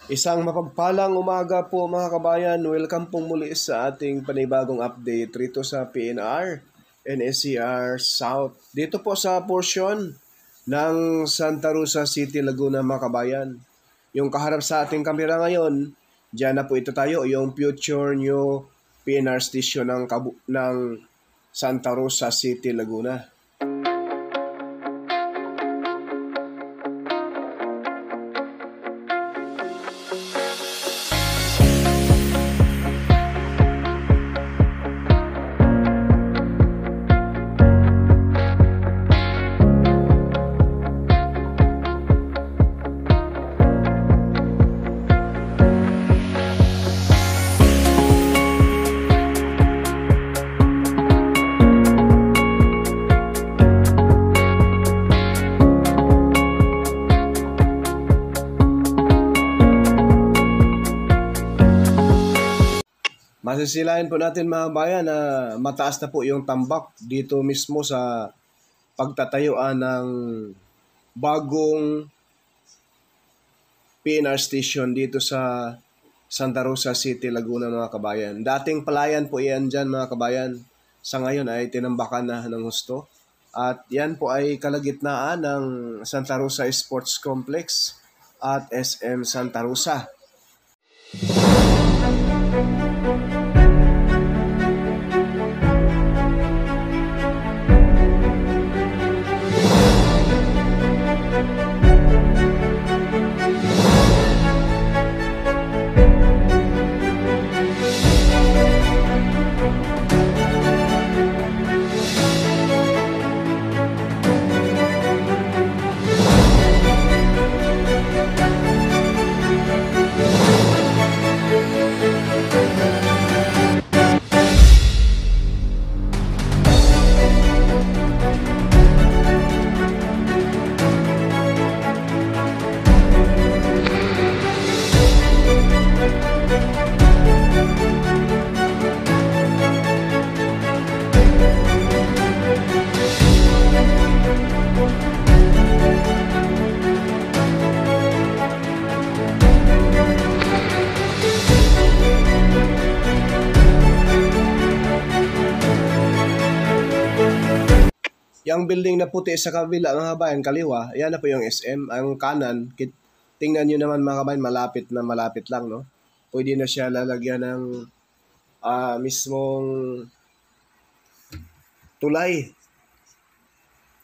Isang mapagpalang umaga po mga kabayan. Welcome po muli sa ating panibagong update rito sa PNR, NSCR South. Dito po sa portion ng Santa Rosa City, Laguna mga kabayan. Yung kaharap sa ating kamera ngayon, dyan na po ito tayo, yung future new PNR station ng Santa Rosa City, Laguna. Masisilayan po natin mga bayan na mataas na po yung tambak dito mismo sa pagtatayuan ng bagong PNR station dito sa Santa Rosa City, Laguna mga kabayan. Dating palayan po yan dyan mga kabayan. Sa ngayon ay tinambakan na ng husto. At yan po ay kalagitnaan ng Santa Rosa Sports Complex at SM Santa Rosa. Yung building na puti sa kabila mga kabayan, kaliwa, yan na po yung SM. Ang kanan, tingnan nyo naman mga kabayan, malapit lang, no? Pwede na siya lalagyan ng mismong tulay,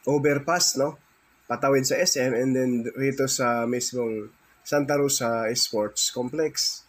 overpass, no? Patawid sa SM and then rito sa mismong Santa Rosa Sports Complex.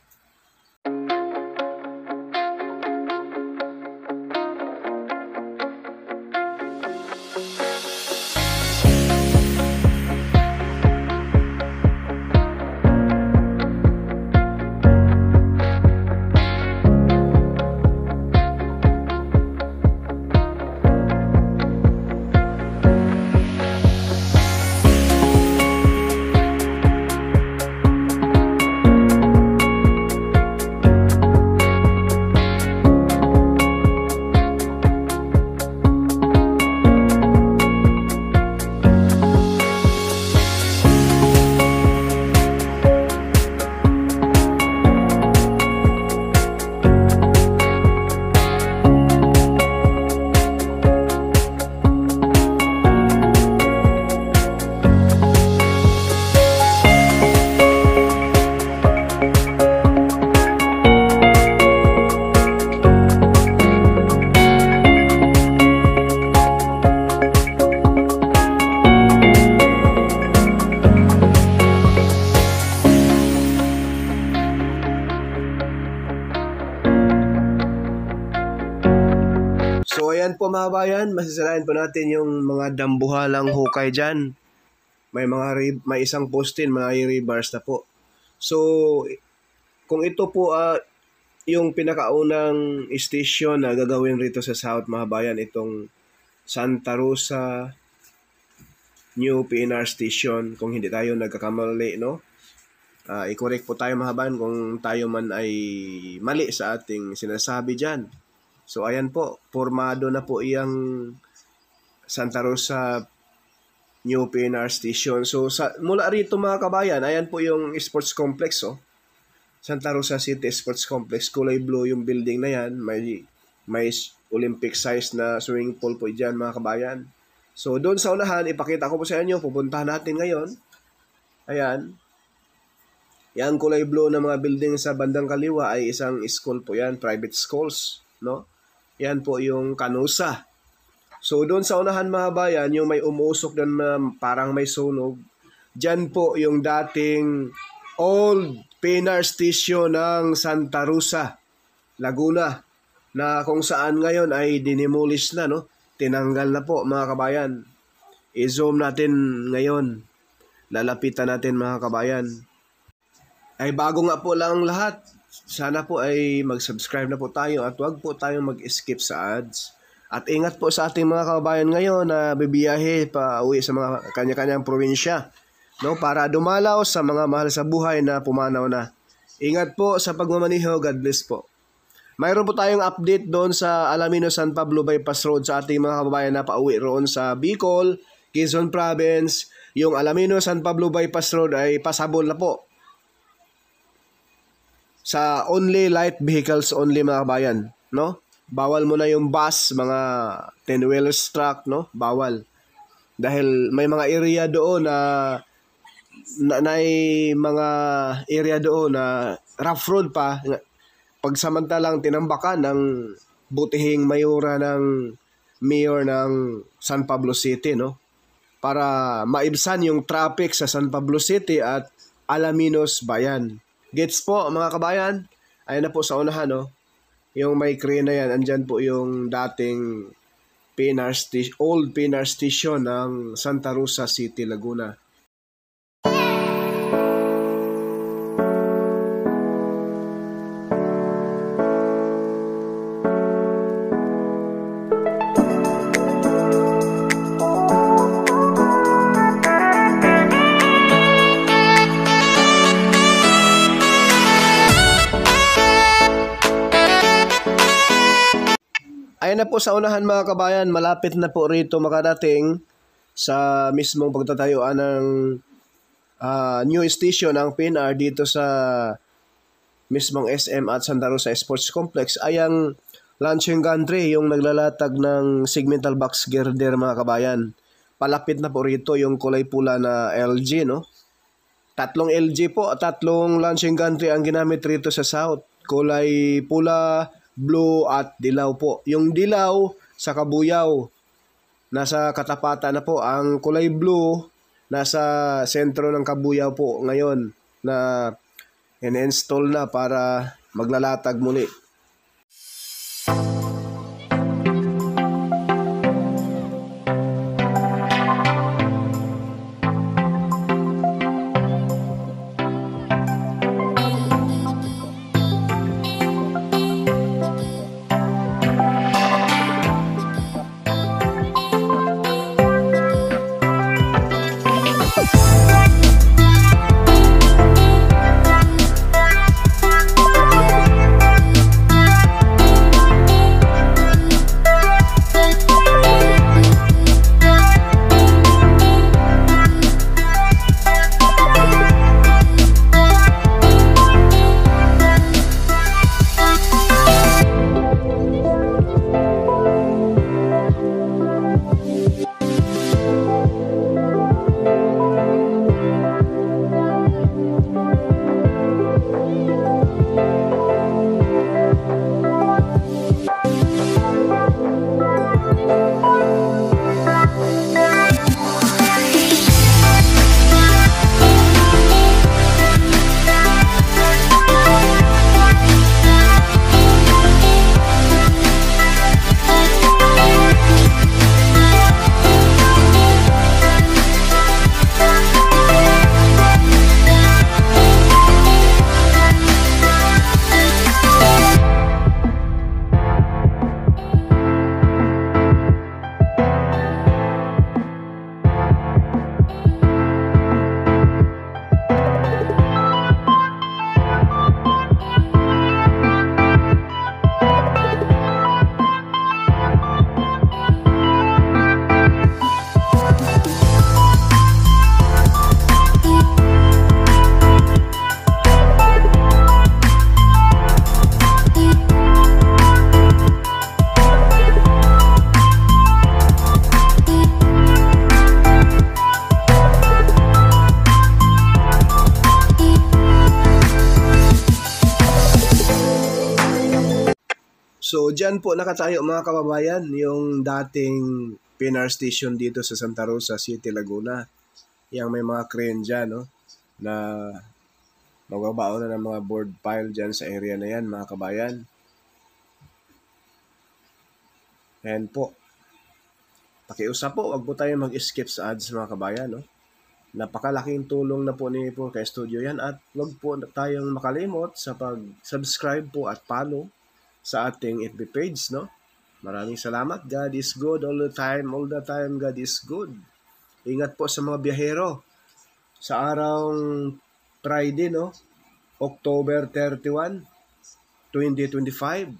So ayan po mga bayan, masisirain po natin yung mga dambuhalang hukay dyan. May isang postin, mga rebars na po. So kung ito po yung pinakaunang station na gagawin rito sa South mga bayan, itong Santa Rosa New PNR Station, kung hindi tayo nagkakamali, no? I-correct po tayo mga bayan kung tayo man ay mali sa ating sinasabi dyan. So ayan po, formado na po iyang Santa Rosa New PNR Station. So mula rito mga kabayan, ayan po yung sports complex. Oh. Santa Rosa City Sports Complex. Kulay blue yung building na yan. May Olympic size na swimming pool po dyan mga kabayan. So doon sa unahan, ipakita ko po sa inyo, pupuntahan natin ngayon. Ayan. Yan kulay blue na mga building sa bandang kaliwa ay isang school po yan, private schools. No? Yan po yung Kanusa. So doon sa unahan mga bayan, yung may umusok doon na parang may sunog, dyan po yung dating old PNR station ng Santa Rosa, Laguna, na kung saan ngayon ay dinimolish na, no? Tinanggal na po mga kabayan. I-zoom natin ngayon. Lalapitan natin mga kabayan. Ay bago nga po lang lahat, sana po ay mag-subscribe na po tayo at huwag po tayong mag-skip sa ads. At ingat po sa ating mga kabayan ngayon na bibiyahe pa uwi sa mga kanya-kanyang probinsya, no, para dumalaw sa mga mahal sa buhay na pumanaw na. Ingat po sa pagmamaniho. God bless po. Mayroon po tayong update doon sa Alamino San Pablo Bypass Road sa ating mga kababayan na pauwi roon sa Bicol, Quezon Province. Yung Alamino San Pablo Bypass Road ay pasabol na po. Sa only light vehicles only mga kabayan, no? Bawal mo na yung bus, mga 10-wheelers truck, no? Bawal. Dahil may mga area doon na mga area doon na rough road pa. Pagsamantalang tinambakan ng butihing mayora ng mayor ng San Pablo City, no? Para maibsan yung traffic sa San Pablo City at Alaminos Bayan. Gets po mga kabayan? Ayan na po sa unahan, no? Yung may crane na yan, andyan po yung dating old PNR station ng Santa Rosa City, Laguna. Ayan na po sa unahan mga kabayan, malapit na po rito makadating sa mismong pagtatayuan ng new station ng PNR dito sa mismong SM at Santa Rosa Sports Complex ay ang launching gantry, yung naglalatag ng segmental box girder mga kabayan. Palapit na po rito yung kulay pula na LG, no? Tatlong LG po, tatlong launching gantry ang ginamit rito sa South. Kulay pula, blue at dilaw po. Yung dilaw sa kabuyaw, nasa katapatan na po. Ang kulay blue, nasa sentro ng kabuyaw po ngayon na in-install na para maglalatag muli. So, dyan po nakatayo mga kababayan, yung dating PNR station dito sa Santa Rosa City, Laguna. Yang may mga crane dyan, no? Na magbabaon na ng mga board pile dyan sa area na yan, mga kabayan. Ayan po. Pakiusap po, wag po tayo mag-skip sa ads, mga kabayan, no? Napakalaking tulong na po ni po kay Studio yan, at wag po tayong makalimot sa pag-subscribe po at follow sa ating FB page, no? Maraming salamat. God is good all the time. All the time, God is good. Ingat po sa mga biyahero. Sa araw Friday, no? October 31, 2025.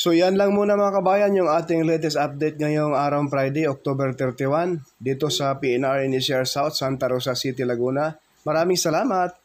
So yan lang muna mga kabayan yung ating latest update ngayong araw Friday, October 31 dito sa PNR NCR South, Santa Rosa City, Laguna. Maraming salamat!